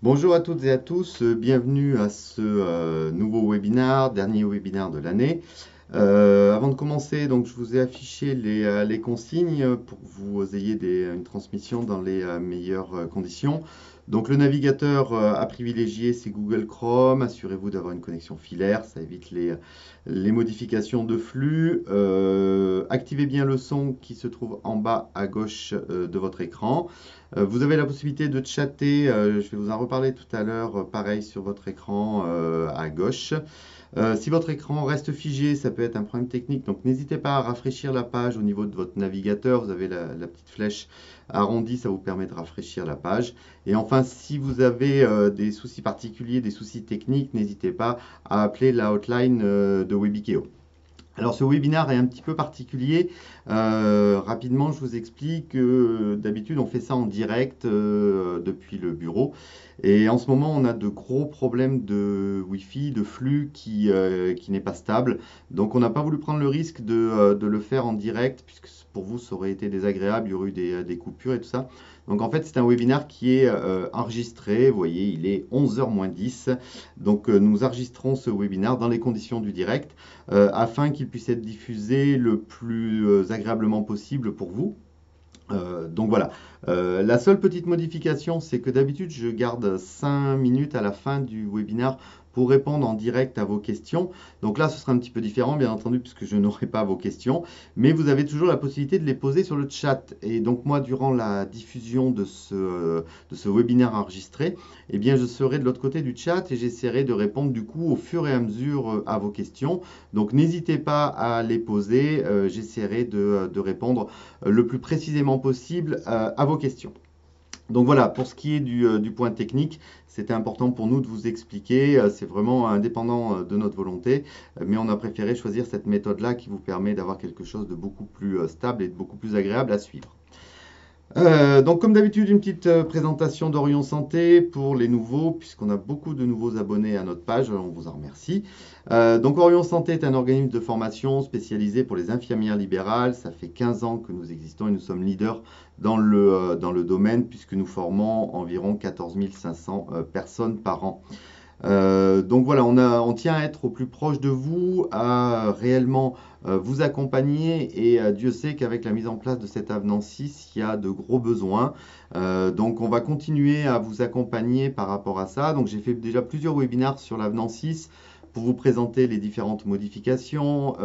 Bonjour à toutes et à tous, bienvenue à ce nouveau webinaire, dernier webinaire de l'année. Avant de commencer, donc, je vous ai affiché les consignes pour que vous ayez une transmission dans les meilleures conditions. Donc le navigateur à privilégier, c'est Google Chrome. Assurez-vous d'avoir une connexion filaire, ça évite les modifications de flux. Activez bien le son qui se trouve en bas à gauche de votre écran. Vous avez la possibilité de chatter, je vais vous en reparler tout à l'heure, pareil sur votre écran à gauche. Si votre écran reste figé, ça peut être un problème technique, donc n'hésitez pas à rafraîchir la page au niveau de votre navigateur. Vous avez la petite flèche arrondie, ça vous permet de rafraîchir la page. Et enfin, si vous avez des soucis particuliers, des soucis techniques, n'hésitez pas à appeler la hotline de Webikeo. Alors ce webinaire est un petit peu particulier. Rapidement, je vous explique que d'habitude on fait ça en direct depuis le bureau. Et en ce moment, on a de gros problèmes de Wi-Fi, de flux qui n'est pas stable. Donc on n'a pas voulu prendre le risque de le faire en direct, puisque pour vous, ça aurait été désagréable, il y aurait eu des coupures et tout ça. Donc en fait, c'est un webinaire qui est enregistré. Vous voyez, il est 11h moins 10. Donc nous enregistrons ce webinaire dans les conditions du direct afin qu'il puisse être diffusé le plus agréablement possible pour vous. Donc voilà. La seule petite modification, c'est que d'habitude, je garde 5 minutes à la fin du webinaire pour répondre en direct à vos questions. Donc là, ce sera un petit peu différent, bien entendu, puisque je n'aurai pas vos questions. Mais vous avez toujours la possibilité de les poser sur le chat. Et donc moi, durant la diffusion de ce webinaire enregistré, eh bien, je serai de l'autre côté du chat et j'essaierai de répondre du coup au fur et à mesure à vos questions. Donc n'hésitez pas à les poser. J'essaierai de répondre le plus précisément possible à vos questions. Donc voilà, pour ce qui est du point technique, c'était important pour nous de vous expliquer. C'est vraiment indépendant de notre volonté, mais on a préféré choisir cette méthode-là qui vous permet d'avoir quelque chose de beaucoup plus stable et de beaucoup plus agréable à suivre. Donc comme d'habitude, une petite présentation d'Orion Santé pour les nouveaux, puisqu'on a beaucoup de nouveaux abonnés à notre page, on vous en remercie. Donc Orion Santé est un organisme de formation spécialisé pour les infirmières libérales. Ça fait 15 ans que nous existons et nous sommes leaders dans le domaine, puisque nous formons environ 14 500 personnes par an. Donc voilà, on tient à être au plus proche de vous, à réellement vous accompagner et Dieu sait qu'avec la mise en place de cet avenant 6, il y a de gros besoins. Donc on va continuer à vous accompagner par rapport à ça. Donc j'ai fait déjà plusieurs webinaires sur l'avenant 6 pour vous présenter les différentes modifications.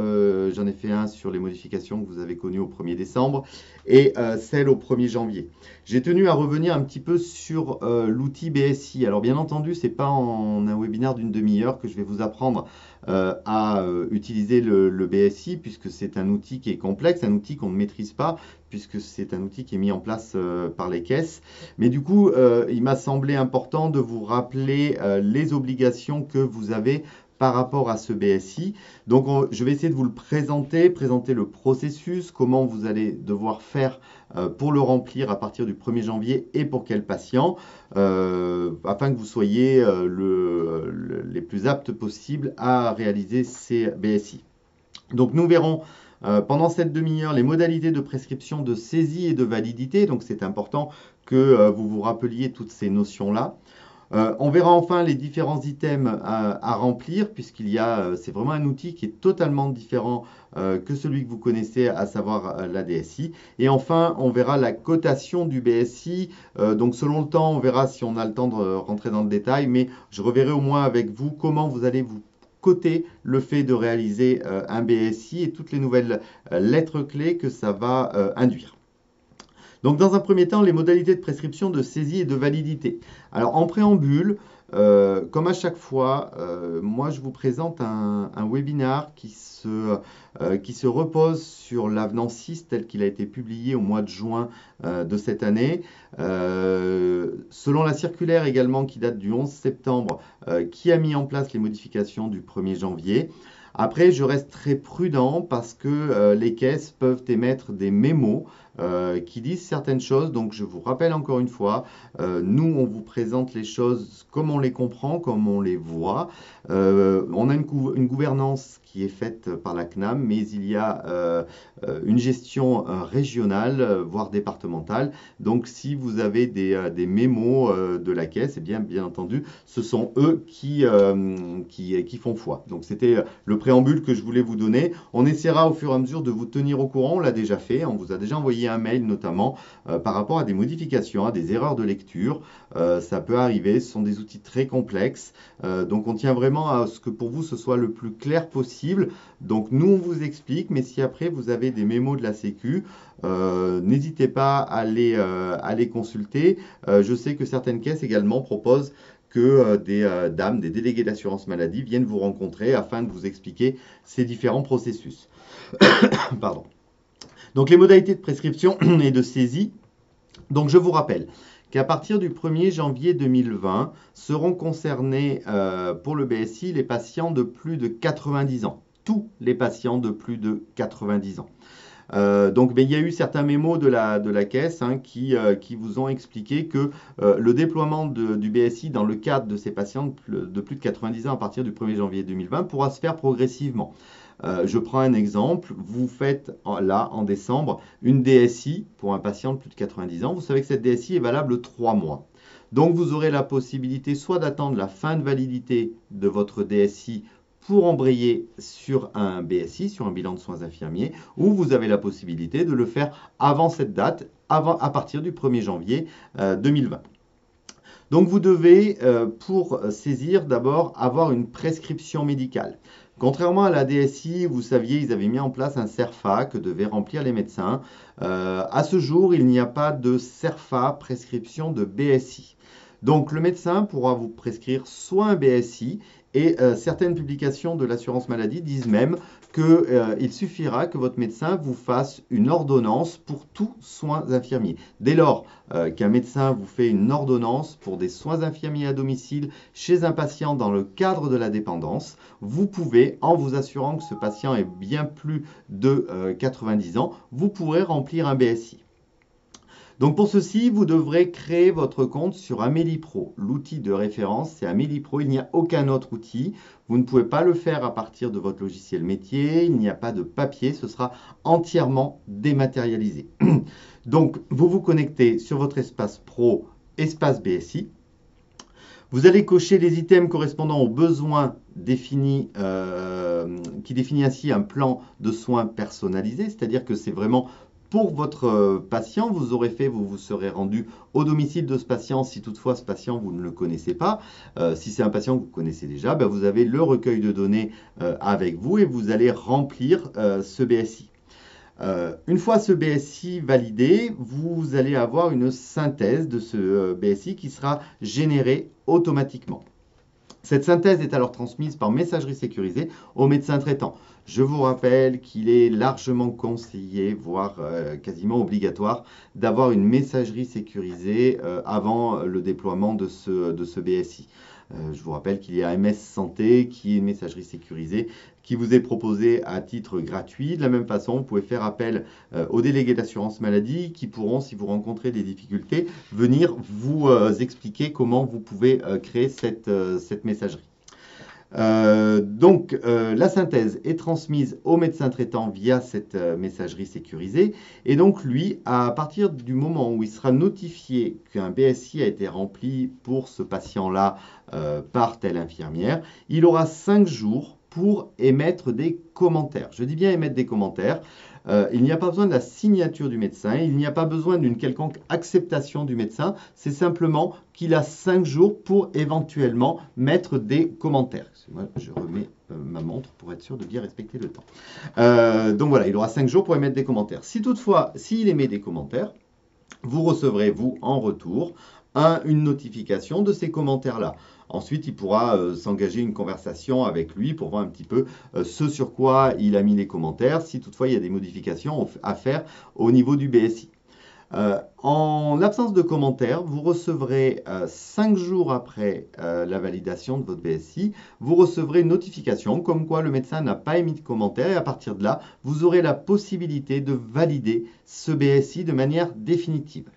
J'en ai fait un sur les modifications que vous avez connues au 1er décembre et celle au 1er janvier. J'ai tenu à revenir un petit peu sur l'outil BSI. Alors bien entendu, ce n'est pas en un webinaire d'une demi-heure que je vais vous apprendre à utiliser le BSI, puisque c'est un outil qui est complexe, un outil qu'on ne maîtrise pas, puisque c'est un outil qui est mis en place par les caisses. Mais du coup, il m'a semblé important de vous rappeler les obligations que vous avez par rapport à ce BSI. Donc, je vais essayer de vous le présenter le processus, comment vous allez devoir faire pour le remplir à partir du 1er janvier et pour quel patient, afin que vous soyez les plus aptes possibles à réaliser ces BSI. Donc, nous verrons pendant cette demi-heure les modalités de prescription, de saisie et de validité. Donc, c'est important que vous vous rappeliez toutes ces notions-là. On verra enfin les différents items à remplir, puisqu'il y a, c'est vraiment un outil qui est totalement différent que celui que vous connaissez, à savoir la DSI. Et enfin, on verra la cotation du BSI. Donc selon le temps, on verra si on a le temps de rentrer dans le détail, mais je reverrai au moins avec vous comment vous allez vous coter le fait de réaliser un BSI et toutes les nouvelles lettres clés que ça va induire. Donc, dans un premier temps, les modalités de prescription, de saisie et de validité. Alors, en préambule, comme à chaque fois, moi je vous présente un webinaire qui se repose sur l'avenant 6 tel qu'il a été publié au mois de juin de cette année. Selon la circulaire également qui date du 11 septembre, qui a mis en place les modifications du 1er janvier. Après, je reste très prudent parce que les caisses peuvent émettre des mémos qui disent certaines choses. Donc, je vous rappelle encore une fois, nous, on vous présente les choses comme on les comprend, comme on les voit. On a une gouvernance qui est faite par la CNAM, mais il y a une gestion régionale, voire départementale. Donc, si vous avez des mémos de la caisse, eh bien entendu, ce sont eux qui font foi. Donc, c'était le préambule que je voulais vous donner. On essaiera au fur et à mesure de vous tenir au courant. On l'a déjà fait. On vous a déjà envoyé un mail notamment par rapport à des modifications, à des erreurs de lecture. Ça peut arriver. Ce sont des outils très complexes. Donc, on tient vraiment à ce que pour vous, ce soit le plus clair possible. Donc, nous, on vous explique. Mais si après, vous avez des mémos de la Sécu, n'hésitez pas à les consulter. Je sais que certaines caisses également proposent que des dames, des délégués d'assurance maladie viennent vous rencontrer afin de vous expliquer ces différents processus. Pardon. Donc les modalités de prescription et de saisie. Donc je vous rappelle qu'à partir du 1er janvier 2020 seront concernés pour le BSI les patients de plus de 90 ans. Tous les patients de plus de 90 ans. Donc, il y a eu certains mémos de la caisse qui vous ont expliqué que le déploiement du BSI dans le cadre de ces patients de plus de 90 ans à partir du 1er janvier 2020 pourra se faire progressivement. Je prends un exemple, vous faites là en décembre une DSI pour un patient de plus de 90 ans. Vous savez que cette DSI est valable 3 mois. Donc, vous aurez la possibilité soit d'attendre la fin de validité de votre DSI pour embrayer sur un BSI, sur un bilan de soins infirmiers, ou vous avez la possibilité de le faire avant cette date, à partir du 1er janvier 2020. Donc vous devez, pour saisir, d'abord avoir une prescription médicale. Contrairement à la DSI, vous saviez, ils avaient mis en place un CERFA que devaient remplir les médecins. À ce jour, il n'y a pas de CERFA prescription de BSI. Donc le médecin pourra vous prescrire soit un BSI, et certaines publications de l'assurance maladie disent même qu'il suffira que votre médecin vous fasse une ordonnance pour tous soins infirmiers. Dès lors qu'un médecin vous fait une ordonnance pour des soins infirmiers à domicile chez un patient dans le cadre de la dépendance, vous pouvez, en vous assurant que ce patient est bien plus de 90 ans, vous pourrez remplir un BSI. Donc pour ceci, vous devrez créer votre compte sur Amélie Pro. L'outil de référence, c'est Amélie Pro. Il n'y a aucun autre outil. Vous ne pouvez pas le faire à partir de votre logiciel métier. Il n'y a pas de papier. Ce sera entièrement dématérialisé. Donc, vous vous connectez sur votre espace Pro, espace BSI. Vous allez cocher les items correspondant aux besoins définis, qui définit ainsi un plan de soins personnalisé. C'est-à-dire que c'est vraiment pour votre patient, vous vous serez rendu au domicile de ce patient si toutefois ce patient vous ne le connaissez pas. Si c'est un patient que vous connaissez déjà, vous avez le recueil de données avec vous et vous allez remplir ce BSI. Une fois ce BSI validé, vous allez avoir une synthèse de ce BSI qui sera générée automatiquement. Cette synthèse est alors transmise par messagerie sécurisée au médecin traitant. Je vous rappelle qu'il est largement conseillé, voire quasiment obligatoire, d'avoir une messagerie sécurisée avant le déploiement de ce BSI. Je vous rappelle qu'il y a MS Santé qui est une messagerie sécurisée qui vous est proposée à titre gratuit. De la même façon, vous pouvez faire appel aux délégués d'assurance maladie qui pourront, si vous rencontrez des difficultés, venir vous expliquer comment vous pouvez créer cette messagerie. La synthèse est transmise au médecin traitant via cette messagerie sécurisée et donc lui, à partir du moment où il sera notifié qu'un BSI a été rempli pour ce patient-là par telle infirmière, il aura 5 jours pour émettre des commentaires. Je dis bien émettre des commentaires. Il n'y a pas besoin de la signature du médecin, il n'y a pas besoin d'une quelconque acceptation du médecin, c'est simplement qu'il a 5 jours pour éventuellement mettre des commentaires. Moi, je remets ma montre pour être sûr de bien respecter le temps. Donc voilà, il aura 5 jours pour émettre des commentaires. Si toutefois, s'il émet des commentaires, vous recevrez, vous, en retour, une notification de ces commentaires-là. Ensuite, il pourra s'engager une conversation avec lui pour voir un petit peu ce sur quoi il a mis les commentaires, si toutefois il y a des modifications à faire au niveau du BSI. En l'absence de commentaires, vous recevrez 5 jours après la validation de votre BSI, vous recevrez une notification comme quoi le médecin n'a pas émis de commentaires et à partir de là, vous aurez la possibilité de valider ce BSI de manière définitive.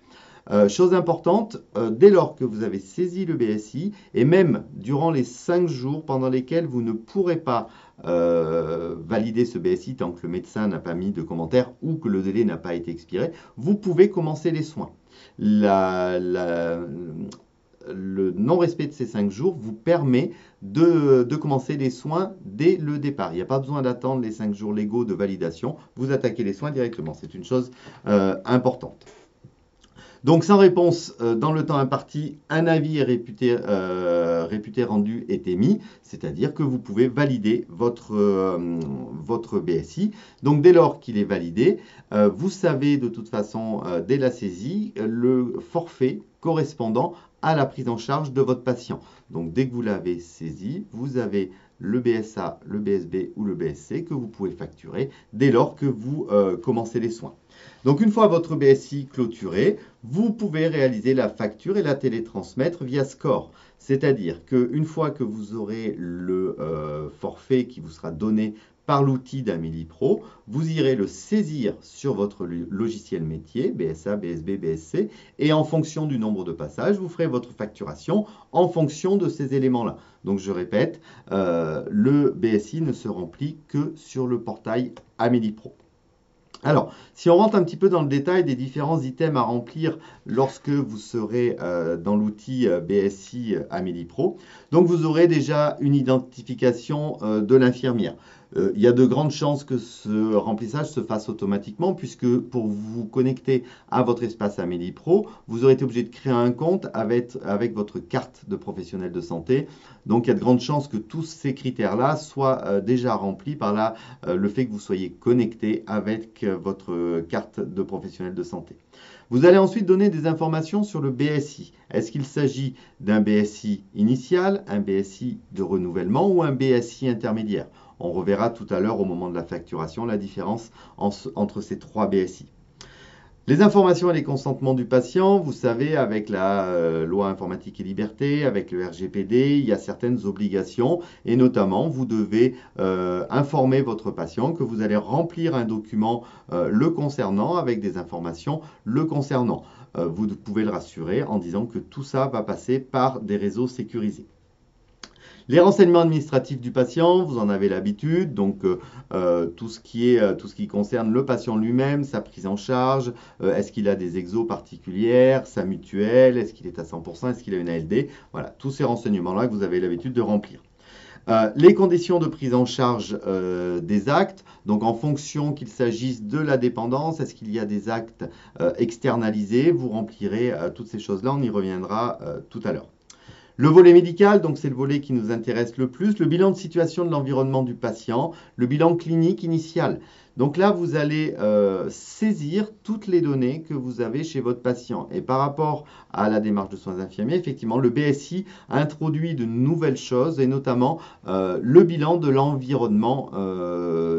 Chose importante, dès lors que vous avez saisi le BSI, et même durant les 5 jours pendant lesquels vous ne pourrez pas valider ce BSI tant que le médecin n'a pas mis de commentaire ou que le délai n'a pas été expiré, vous pouvez commencer les soins. Le non-respect de ces 5 jours vous permet de commencer les soins dès le départ. Il n'y a pas besoin d'attendre les 5 jours légaux de validation, vous attaquez les soins directement. C'est une chose importante. Donc, sans réponse dans le temps imparti, un avis réputé rendu est émis, c'est-à-dire que vous pouvez valider votre BSI. Donc, dès lors qu'il est validé, vous savez de toute façon, dès la saisie, le forfait correspondant à la prise en charge de votre patient. Donc, dès que vous l'avez saisi, vous avez le BSA, le BSB ou le BSC que vous pouvez facturer dès lors que vous commencez les soins. Donc, une fois votre BSI clôturé, vous pouvez réaliser la facture et la télétransmettre via SCORE. C'est-à-dire qu'une fois que vous aurez le forfait qui vous sera donné par l'outil d'Amélie Pro, vous irez le saisir sur votre logiciel métier, BSA, BSB, BSC, et en fonction du nombre de passages, vous ferez votre facturation en fonction de ces éléments-là. Donc, je répète, le BSI ne se remplit que sur le portail Amélie Pro. Alors, si on rentre un petit peu dans le détail des différents items à remplir lorsque vous serez dans l'outil BSI Amélie Pro, donc vous aurez déjà une identification de l'infirmière. Il y a de grandes chances que ce remplissage se fasse automatiquement puisque pour vous connecter à votre espace Amélie Pro, vous aurez été obligé de créer un compte avec votre carte de professionnel de santé. Donc, il y a de grandes chances que tous ces critères-là soient déjà remplis par le fait que vous soyez connecté avec votre carte de professionnel de santé. Vous allez ensuite donner des informations sur le BSI. Est-ce qu'il s'agit d'un BSI initial, un BSI de renouvellement ou un BSI intermédiaire? On reverra tout à l'heure au moment de la facturation la différence entre ces trois BSI. Les informations et les consentements du patient, vous savez, avec la loi informatique et liberté, avec le RGPD, il y a certaines obligations et notamment, vous devez informer votre patient que vous allez remplir un document le concernant avec des informations le concernant. Vous pouvez le rassurer en disant que tout ça va passer par des réseaux sécurisés. Les renseignements administratifs du patient, vous en avez l'habitude, donc tout ce qui concerne le patient lui-même, sa prise en charge, est-ce qu'il a des exos particulières, sa mutuelle, est-ce qu'il est à 100%, est-ce qu'il a une ALD, voilà, tous ces renseignements-là que vous avez l'habitude de remplir. Les conditions de prise en charge des actes, donc en fonction qu'il s'agisse de la dépendance, est-ce qu'il y a des actes externalisés, vous remplirez toutes ces choses-là, on y reviendra tout à l'heure. Le volet médical, donc c'est le volet qui nous intéresse le plus, le bilan de situation de l'environnement du patient, le bilan clinique initial. Donc là, vous allez saisir toutes les données que vous avez chez votre patient. Et par rapport à la démarche de soins infirmiers, effectivement, le BSI a introduit de nouvelles choses et notamment le bilan de l'environnement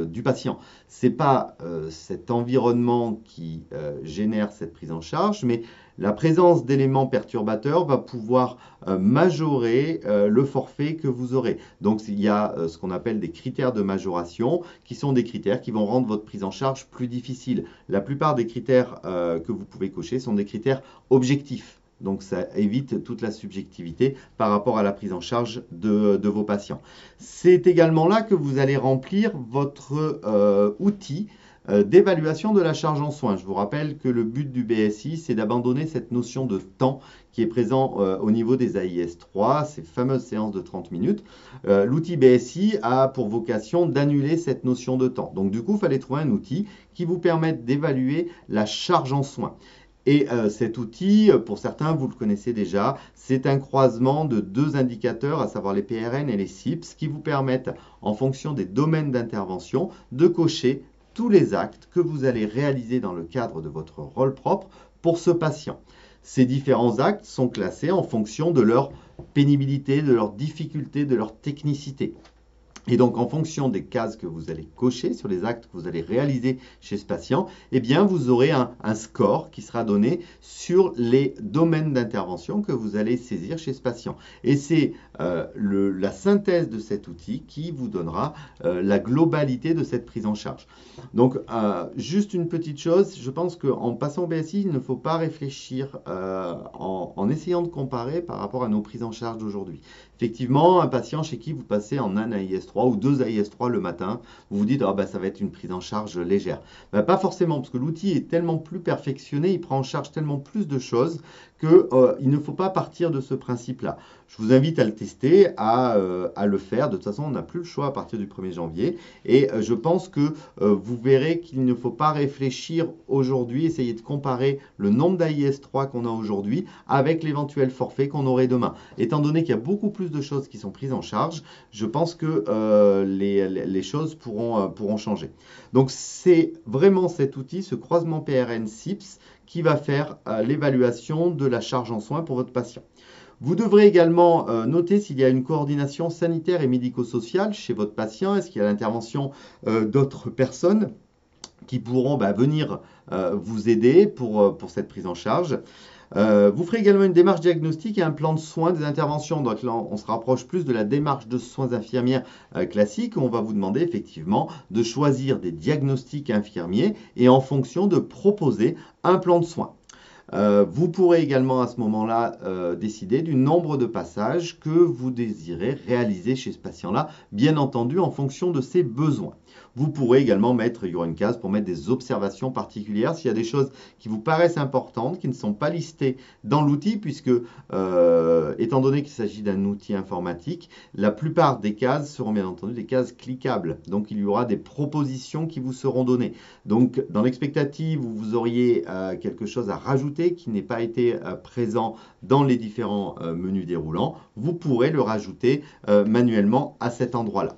du patient. Ce n'est pas cet environnement qui génère cette prise en charge, mais la présence d'éléments perturbateurs va pouvoir majorer le forfait que vous aurez. Donc, il y a ce qu'on appelle des critères de majoration qui sont des critères qui vont rendre votre prise en charge plus difficile. La plupart des critères que vous pouvez cocher sont des critères objectifs. Donc, ça évite toute la subjectivité par rapport à la prise en charge de vos patients. C'est également là que vous allez remplir votre outil d'évaluation de la charge en soins. Je vous rappelle que le but du BSI, c'est d'abandonner cette notion de temps qui est présent au niveau des AIS 3, ces fameuses séances de 30 minutes. L'outil BSI a pour vocation d'annuler cette notion de temps. Donc du coup, il fallait trouver un outil qui vous permette d'évaluer la charge en soins. Et cet outil, pour certains, vous le connaissez déjà, c'est un croisement de deux indicateurs, à savoir les PRN et les CIPS, qui vous permettent, en fonction des domaines d'intervention, de cocher tous les actes que vous allez réaliser dans le cadre de votre rôle propre pour ce patient. Ces différents actes sont classés en fonction de leur pénibilité, de leur difficulté, de leur technicité. Et donc, en fonction des cases que vous allez cocher sur les actes que vous allez réaliser chez ce patient, eh bien, vous aurez un score qui sera donné sur les domaines d'intervention que vous allez saisir chez ce patient. Et c'est la synthèse de cet outil qui vous donnera la globalité de cette prise en charge. Donc, juste une petite chose, je pense qu'en passant au BSI, il ne faut pas réfléchir en essayant de comparer par rapport à nos prises en charge d'aujourd'hui. Effectivement, un patient chez qui vous passez en un AIS3 ou deux AIS3 le matin, vous vous dites ah ben, ça va être une prise en charge légère. Ben, pas forcément, parce que l'outil est tellement plus perfectionné, il prend en charge tellement plus de choses qu'il ne faut pas partir de ce principe-là. Je vous invite à le tester, à le faire. De toute façon, on n'a plus le choix à partir du 1er janvier. Et je pense que vous verrez qu'il ne faut pas réfléchir aujourd'hui, essayer de comparer le nombre d'AIS3 qu'on a aujourd'hui avec l'éventuel forfait qu'on aurait demain. Étant donné qu'il y a beaucoup plus de choses qui sont prises en charge, je pense que les choses pourront changer. Donc, c'est vraiment cet outil, ce croisement PRN-CIPS, qui va faire l'évaluation de la charge en soins pour votre patient. Vous devrez également noter s'il y a une coordination sanitaire et médico-sociale chez votre patient. Est-ce qu'il y a l'intervention d'autres personnes qui pourront venir vous aider pour cette prise en charge. Vous ferez également une démarche diagnostique et un plan de soins des interventions. Donc là, on se rapproche plus de la démarche de soins infirmières classique. On va vous demander effectivement de choisir des diagnostics infirmiers et en fonction de proposer un plan de soins. Vous pourrez également à ce moment-là décider du nombre de passages que vous désirez réaliser chez ce patient-là, bien entendu en fonction de ses besoins. Vous pourrez également mettre, il y aura une case pour mettre des observations particulières s'il y a des choses qui vous paraissent importantes, qui ne sont pas listées dans l'outil, puisque étant donné qu'il s'agit d'un outil informatique, la plupart des cases seront bien entendu des cases cliquables. Donc il y aura des propositions qui vous seront données. Donc dans l'expectative où vous auriez quelque chose à rajouter qui n'ait pas été présent dans les différents menus déroulants, vous pourrez le rajouter manuellement à cet endroit-là.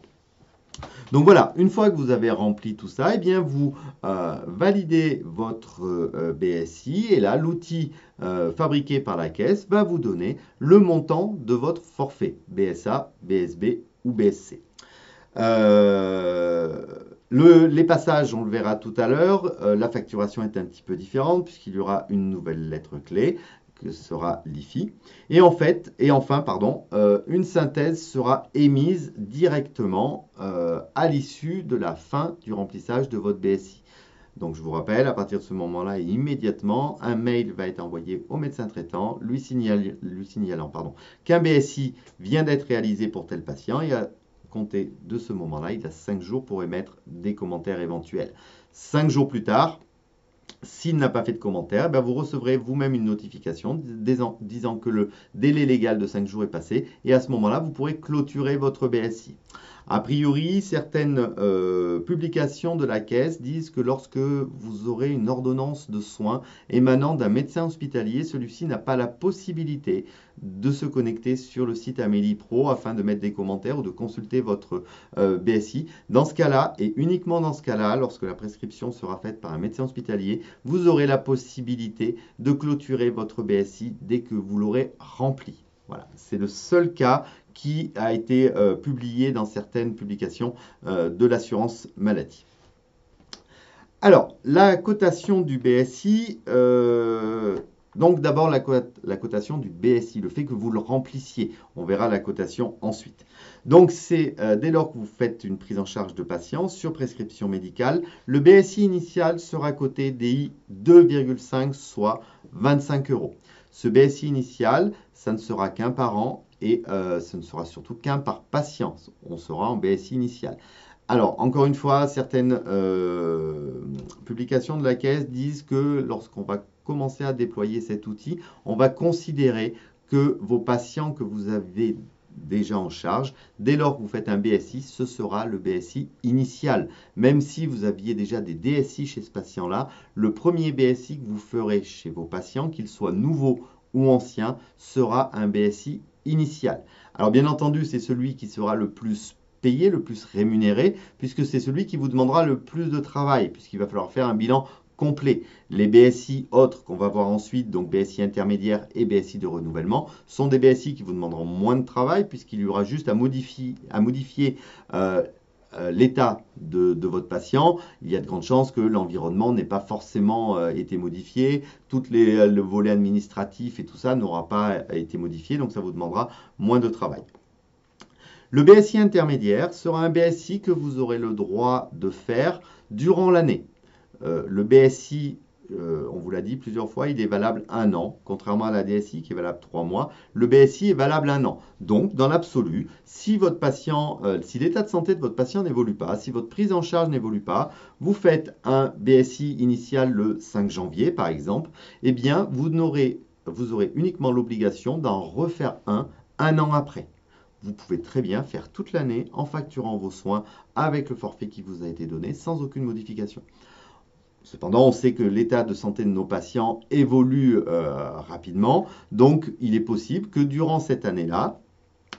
Donc voilà, une fois que vous avez rempli tout ça, eh bien vous validez votre BSI et là, l'outil fabriqué par la caisse va vous donner le montant de votre forfait, BSA, BSB ou BSC. Les passages, on le verra tout à l'heure, la facturation est un petit peu différente puisqu'il y aura une nouvelle lettre clé que sera l'IFI. Et enfin, une synthèse sera émise directement à l'issue de la fin du remplissage de votre BSI. Donc je vous rappelle, à partir de ce moment-là, immédiatement, un mail va être envoyé au médecin traitant, lui signalant qu'un BSI vient d'être réalisé pour tel patient et à compter de ce moment-là, il a 5 jours pour émettre des commentaires éventuels. 5 jours plus tard, s'il n'a pas fait de commentaire, vous recevrez vous-même une notification disant que le délai légal de 5 jours est passé et à ce moment-là, vous pourrez clôturer votre BSI. A priori, certaines publications de la caisse disent que lorsque vous aurez une ordonnance de soins émanant d'un médecin hospitalier, celui-ci n'a pas la possibilité de se connecter sur le site Amélie Pro afin de mettre des commentaires ou de consulter votre BSI. Dans ce cas-là, et uniquement dans ce cas-là, lorsque la prescription sera faite par un médecin hospitalier, vous aurez la possibilité de clôturer votre BSI dès que vous l'aurez rempli. Voilà, c'est le seul cas qui a été publié dans certaines publications de l'assurance maladie. Alors, la cotation du BSI, donc d'abord la cotation du BSI, le fait que vous le remplissiez. On verra la cotation ensuite. Donc c'est dès lors que vous faites une prise en charge de patient sur prescription médicale, le BSI initial sera coté DI 2,5, soit 25 €. Ce BSI initial, ça ne sera qu'un par an et ce ne sera surtout qu'un par patient. On sera en BSI initial. Alors, encore une fois, certaines publications de la caisse disent que lorsqu'on va commencer à déployer cet outil, on va considérer que vos patients que vous avez déjà en charge, dès lors que vous faites un BSI, ce sera le BSI initial. Même si vous aviez déjà des DSI chez ce patient-là, le premier BSI que vous ferez chez vos patients, qu'il soit nouveau ou ancien, sera un BSI initial. Alors bien entendu, c'est celui qui sera le plus payé, le plus rémunéré, puisque c'est celui qui vous demandera le plus de travail, puisqu'il va falloir faire un bilan complet. Les BSI autres qu'on va voir ensuite, donc BSI intermédiaire et BSI de renouvellement, sont des BSI qui vous demanderont moins de travail puisqu'il y aura juste à modifier l'état de votre patient. Il y a de grandes chances que l'environnement n'ait pas forcément été modifié, le volet administratif et tout ça n'aura pas été modifié, donc ça vous demandera moins de travail. Le BSI intermédiaire sera un BSI que vous aurez le droit de faire durant l'année. Le BSI, on vous l'a dit plusieurs fois, il est valable 1 an, contrairement à la DSI qui est valable 3 mois. Le BSI est valable 1 an. Donc, dans l'absolu, si votre patient, si l'état de santé de votre patient n'évolue pas, si votre prise en charge n'évolue pas, vous faites un BSI initial le 5 janvier, par exemple, eh bien, vous aurez uniquement l'obligation d'en refaire un an après. Vous pouvez très bien faire toute l'année en facturant vos soins avec le forfait qui vous a été donné sans aucune modification. Cependant, on sait que l'état de santé de nos patients évolue rapidement, donc il est possible que durant cette année-là,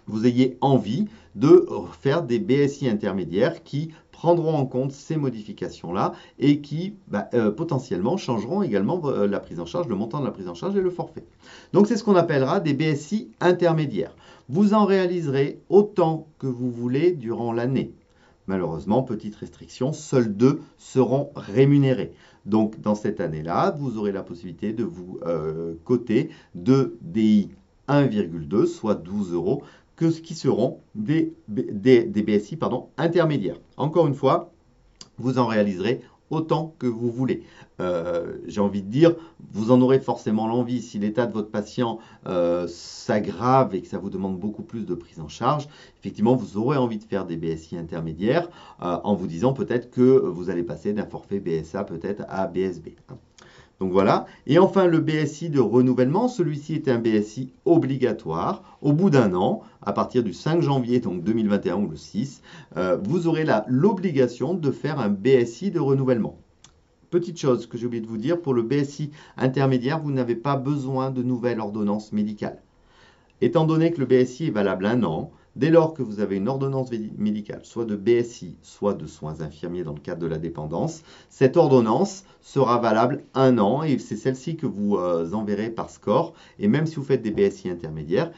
vous ayez envie de faire des BSI intermédiaires qui prendront en compte ces modifications-là et qui potentiellement changeront également la prise en charge, le montant de la prise en charge et le forfait. Donc c'est ce qu'on appellera des BSI intermédiaires. Vous en réaliserez autant que vous voulez durant l'année. Malheureusement, petite restriction, seuls 2 seront rémunérés. Donc, dans cette année-là, vous aurez la possibilité de vous coter de DI 1,2, soit 12 €, qui seront des BSI intermédiaires. Encore une fois, vous en réaliserez autant que vous voulez. J'ai envie de dire, vous en aurez forcément l'envie si l'état de votre patient s'aggrave et que ça vous demande beaucoup plus de prise en charge. Effectivement, vous aurez envie de faire des BSI intermédiaires en vous disant peut-être que vous allez passer d'un forfait BSA peut-être à BSB. Donc voilà. Et enfin, le BSI de renouvellement, celui-ci est un BSI obligatoire. Au bout d'un an, à partir du 5 janvier donc 2021 ou le 6, vous aurez l'obligation de faire un BSI de renouvellement. Petite chose que j'ai oublié de vous dire, pour le BSI intermédiaire, vous n'avez pas besoin de nouvelle ordonnance médicale. Étant donné que le BSI est valable 1 an, dès lors que vous avez une ordonnance médicale, soit de BSI, soit de soins infirmiers dans le cadre de la dépendance, cette ordonnance sera valable 1 an et c'est celle-ci que vous enverrez par score. Et même si vous faites des BSI intermédiaires,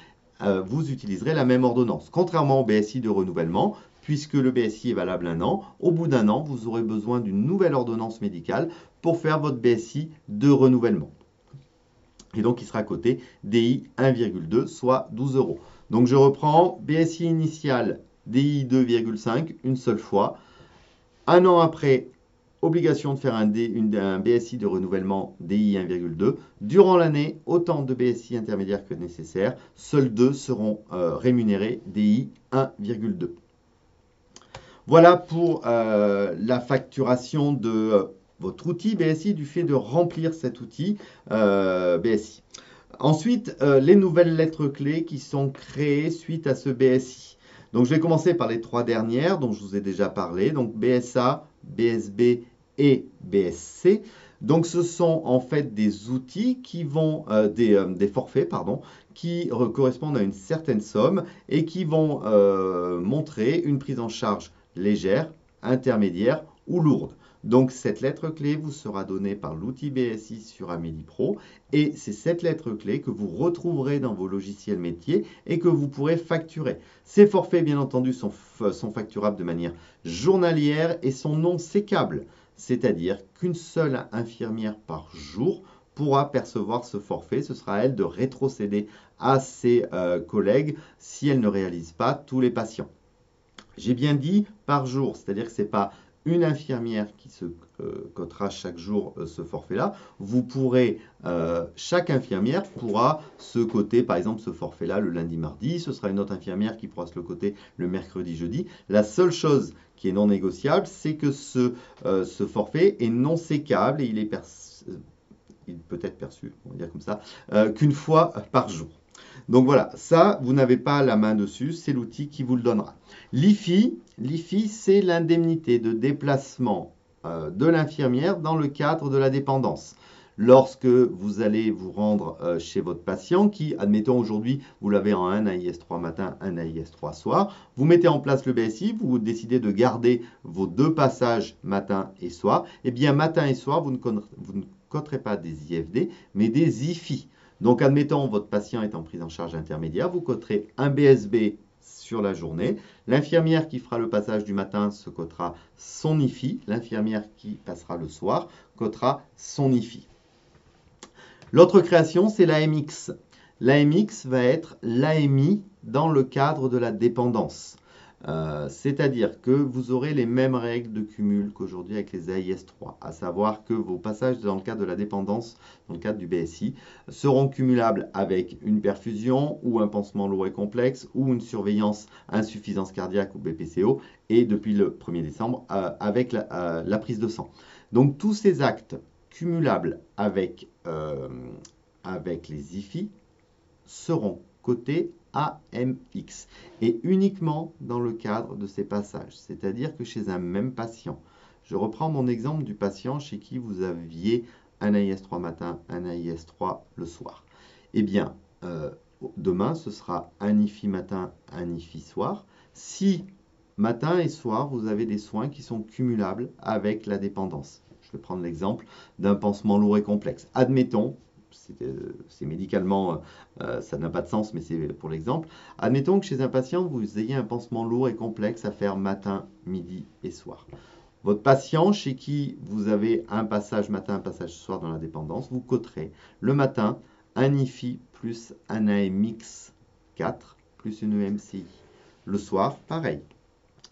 vous utiliserez la même ordonnance. Contrairement au BSI de renouvellement, puisque le BSI est valable 1 an, au bout d'1 an, vous aurez besoin d'une nouvelle ordonnance médicale pour faire votre BSI de renouvellement. Et donc, il sera coté DI 1,2, soit 12 €. Donc, je reprends BSI initial, DI 2,5, une seule fois. 1 an après, obligation de faire un BSI de renouvellement DI 1,2. Durant l'année, autant de BSI intermédiaires que nécessaire. Seuls 2 seront rémunérés DI 1,2. Voilà pour la facturation de votre outil BSI, du fait de remplir cet outil BSI. Ensuite, les nouvelles lettres clés qui sont créées suite à ce BSI. Donc, je vais commencer par les 3 dernières dont je vous ai déjà parlé. Donc, BSA, BSB et BSC. Donc, ce sont en fait des outils qui vont, des forfaits, qui correspondent à une certaine somme et qui vont montrer une prise en charge légère, intermédiaire ou lourde. Donc, cette lettre clé vous sera donnée par l'outil BSI sur Amélie Pro et c'est cette lettre clé que vous retrouverez dans vos logiciels métiers et que vous pourrez facturer. Ces forfaits, bien entendu, sont facturables de manière journalière et sont non sécables, c'est-à-dire qu'une seule infirmière par jour pourra percevoir ce forfait. Ce sera à elle de rétrocéder à ses collègues si elle ne réalise pas tous les patients. J'ai bien dit par jour, c'est-à-dire que ce n'est pas une infirmière qui se cotera chaque jour ce forfait-là. Vous pourrez, chaque infirmière pourra se coter, par exemple, ce forfait-là le lundi-mardi. Ce sera une autre infirmière qui pourra se le coter le mercredi-jeudi. La seule chose qui est non négociable, c'est que ce forfait est non sécable et il peut être perçu, on va dire comme ça, qu'une fois par jour. Donc voilà, ça, vous n'avez pas la main dessus, c'est l'outil qui vous le donnera. L'IFI, c'est l'indemnité de déplacement de l'infirmière dans le cadre de la dépendance. lorsque vous allez vous rendre chez votre patient qui, admettons aujourd'hui, vous l'avez en un AIS3 matin, un AIS3 soir, vous mettez en place le BSI, vous décidez de garder vos 2 passages matin et soir, et bien matin et soir, vous ne coterez pas des IFD, mais des IFI. Donc, admettons, votre patient est en prise en charge intermédiaire, vous coterez un BSB sur la journée. L'infirmière qui fera le passage du matin se cotera son IFI. L'infirmière qui passera le soir cotera son IFI. L'autre création, c'est l'AMX. L'AMX va être l'AMI dans le cadre de la dépendance. C'est-à-dire que vous aurez les mêmes règles de cumul qu'aujourd'hui avec les AIS3, à savoir que vos passages dans le cadre de la dépendance, dans le cadre du BSI, seront cumulables avec une perfusion ou un pansement lourd et complexe ou une surveillance insuffisance cardiaque ou BPCO et depuis le 1er décembre avec la prise de sang. Donc tous ces actes cumulables avec les IFI seront cotés AMX et uniquement dans le cadre de ces passages. C'est-à-dire que chez un même patient, je reprends mon exemple du patient chez qui vous aviez un AIS3 matin, un AIS3 le soir. Eh bien, demain, ce sera un IFI matin, un IFI soir. Si matin et soir, vous avez des soins qui sont cumulables avec la dépendance. Je vais prendre l'exemple d'un pansement lourd et complexe. Admettons, c'est médicalement, ça n'a pas de sens, mais c'est pour l'exemple. Admettons que chez un patient, vous ayez un pansement lourd et complexe à faire matin, midi et soir. Votre patient chez qui vous avez un passage matin, un passage soir dans la dépendance, vous coterez le matin un IFI plus un AMX 4 plus une EMCI. Le soir, pareil,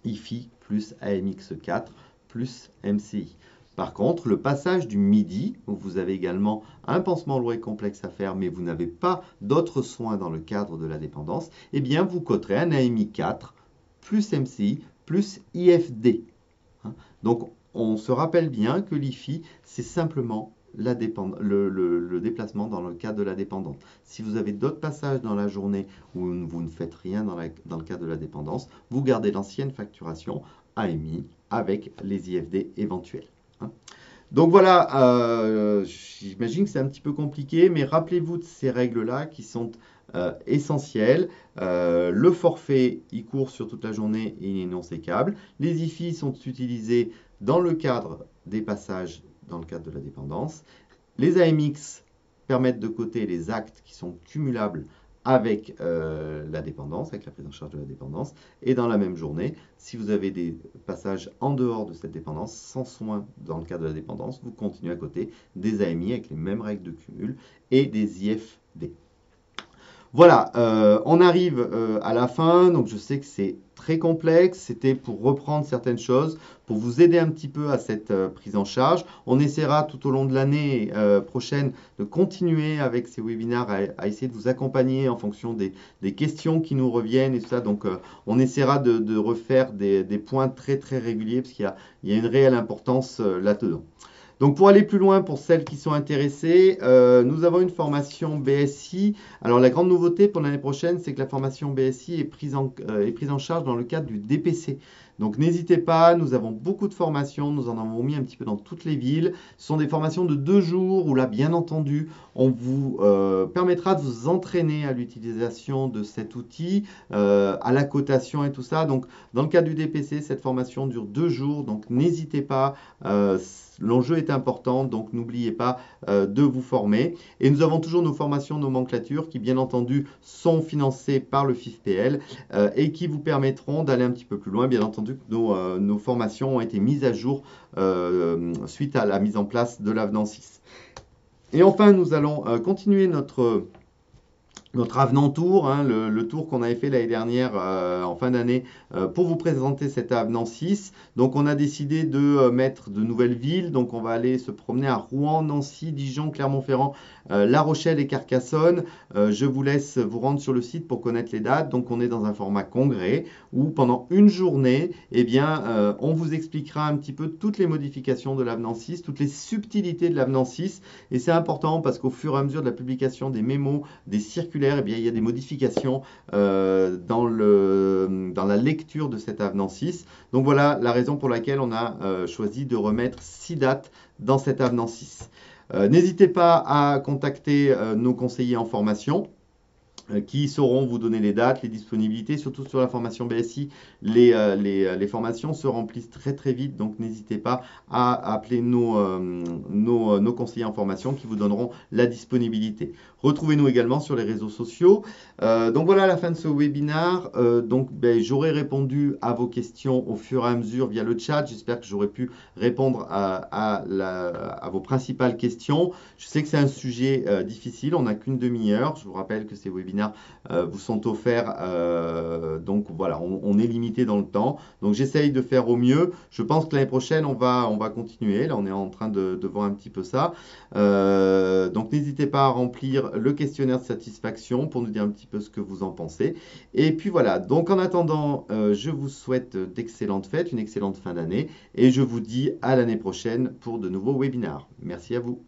IFI plus AMX 4 plus MCI. Par contre, le passage du midi, où vous avez également un pansement lourd et complexe à faire, mais vous n'avez pas d'autres soins dans le cadre de la dépendance, eh bien, vous coterez un AMI 4 plus MCI plus IFD. Donc, on se rappelle bien que l'IFI, c'est simplement le déplacement dans le cadre de la dépendance. Si vous avez d'autres passages dans la journée où vous ne faites rien dans le cadre de la dépendance, vous gardez l'ancienne facturation AMI avec les IFD éventuels. Donc voilà, j'imagine que c'est un petit peu compliqué, mais rappelez-vous de ces règles-là qui sont essentielles. Le forfait, il court sur toute la journée et il est non sécable. Les IFI sont utilisés dans le cadre des passages dans le cadre de la dépendance. Les AMX permettent de coter les actes qui sont cumulables avec la dépendance, avec la prise en charge de la dépendance. Et dans la même journée, si vous avez des passages en dehors de cette dépendance, sans soin dans le cadre de la dépendance, vous continuez à côté des AMI avec les mêmes règles de cumul et des IFD. Voilà, on arrive à la fin, donc je sais que c'est très complexe, c'était pour reprendre certaines choses, pour vous aider un petit peu à cette prise en charge. On essaiera tout au long de l'année prochaine de continuer avec ces webinaires à essayer de vous accompagner en fonction des questions qui nous reviennent et tout ça. Donc on essaiera de refaire des points très très réguliers parce qu'il y a une réelle importance là-dedans. Donc pour aller plus loin, pour celles qui sont intéressées, nous avons une formation BSI. Alors la grande nouveauté pour l'année prochaine, c'est que la formation BSI est prise en charge dans le cadre du DPC. Donc n'hésitez pas, nous avons beaucoup de formations, nous en avons mis un petit peu dans toutes les villes. Ce sont des formations de 2 jours où là, bien entendu, on vous permettra de vous entraîner à l'utilisation de cet outil, à la cotation et tout ça. Donc dans le cadre du DPC, cette formation dure 2 jours, donc n'hésitez pas. L'enjeu est important, donc n'oubliez pas de vous former. Et nous avons toujours nos formations nomenclature qui, bien entendu, sont financées par le FIFPL et qui vous permettront d'aller un petit peu plus loin. Bien entendu, nos formations ont été mises à jour suite à la mise en place de l'avenant 6. Et enfin, nous allons continuer notre avenant tour, hein, le tour qu'on avait fait l'année dernière en fin d'année pour vous présenter cet avenant 6. Donc on a décidé de mettre de nouvelles villes, donc on va aller se promener à Rouen, Nancy, Dijon, Clermont-Ferrand, La Rochelle et Carcassonne. Je vous laisse vous rendre sur le site pour connaître les dates. Donc on est dans un format congrès où pendant une journée, eh bien, on vous expliquera un petit peu toutes les modifications de l'avenant 6, toutes les subtilités de l'avenant 6. Et c'est important parce qu'au fur et à mesure de la publication des mémos, des circulaires, eh bien, il y a des modifications dans la lecture de cet avenant 6. Donc voilà la raison pour laquelle on a choisi de remettre 6 dates dans cet avenant 6. N'hésitez pas à contacter nos conseillers en formation qui sauront vous donner les dates, les disponibilités, surtout sur la formation BSI. Les formations se remplissent très très vite, donc n'hésitez pas à appeler nos conseillers en formation qui vous donneront la disponibilité. Retrouvez-nous également sur les réseaux sociaux. Donc voilà la fin de ce webinaire. J'aurai répondu à vos questions au fur et à mesure via le chat. J'espère que j'aurai pu répondre à vos principales questions. Je sais que c'est un sujet difficile, on n'a qu'une demi-heure. Je vous rappelle que ces webinaires vous sont offerts. Donc voilà, on est limité dans le temps. Donc j'essaye de faire au mieux. Je pense que l'année prochaine, on va continuer. Là, on est en train de voir un petit peu ça. Donc n'hésitez pas à remplir le questionnaire de satisfaction pour nous dire un petit peu ce que vous en pensez. Et puis voilà, donc en attendant, je vous souhaite d'excellentes fêtes, une excellente fin d'année. Et je vous dis à l'année prochaine pour de nouveaux webinaires. Merci à vous.